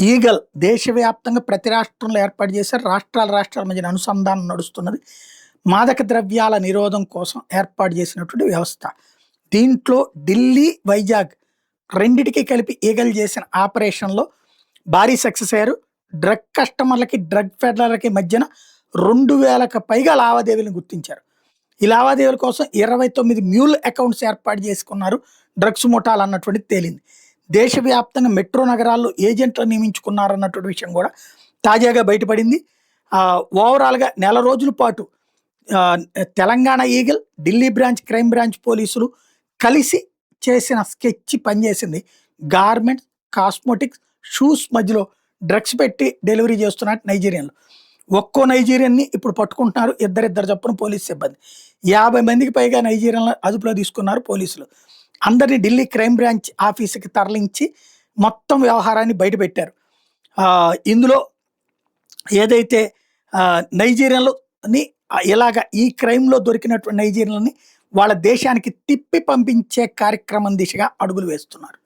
Eagle దేశవ్యాప్తంగా ప్రతి రాష్ట్రంలో ఏర్పాటు చేశారు. రాష్ట్రాల మధ్యన అనుసంధానం నడుస్తున్నది. మాదక ద్రవ్యాల నిరోధం కోసం ఏర్పాటు చేసినటువంటి వ్యవస్థ. దీంట్లో ఢిల్లీ, వైజాగ్ రెండిటికి కలిపి ఈగల్ చేసిన ఆపరేషన్‌లో భారీ సక్సెస్ అయ్యారు. డ్రగ్ కస్టమర్లకి, డ్రగ్ పెడ్లర్‌లకి మధ్యన 2000కి పైగా లావాదేవీలను గుర్తించారు. ఈ లావాదేవీల కోసం 29 మ్యూల్ అకౌంట్స్ ఏర్పాటు చేసుకున్నారు డ్రగ్స్ ముఠాలు అన్నటువంటిది తేలింది. దేశవ్యాప్తంగా మెట్రో నగరాల్లో ఏజెంట్లను నియమించుకున్నారన్నటువంటి విషయం కూడా తాజాగా బయటపడింది. ఓవరాల్‌గా నెల రోజుల పాటు Telangana eagle, Delhi branch, crime branch పోలీసులు కలిసి చేసిన స్కెచ్ పనిచేసింది. గార్మెంట్స్, కాస్మోటిక్స్, షూస్ మధ్యలో డ్రగ్స్ పెట్టి డెలివరీ చేస్తున్నట్టు నైజీరియన్లు. ఒక్కో నైజీరియన్ని ఇప్పుడు పట్టుకుంటున్నారు. ఇద్దరిద్దరు చొప్పున పోలీసు సిబ్బంది. 50 మందికి పైగా నైజీరియన్లు అదుపులో తీసుకున్నారు పోలీసులు. అందరినీ ఢిల్లీ క్రైమ్ బ్రాంచ్ ఆఫీసుకి తరలించి మొత్తం వ్యవహారాన్ని బయటపెట్టారు. ఇందులో ఏదైతే నైజీరియన్లని ఇలాగ ఈ క్రైమ్‌లో దొరికినటువంటి నైజీరియన్లని వాళ్ళ దేశానికి తిప్పి పంపించే కార్యక్రమం దిశగా అడుగులు వేస్తున్నారు.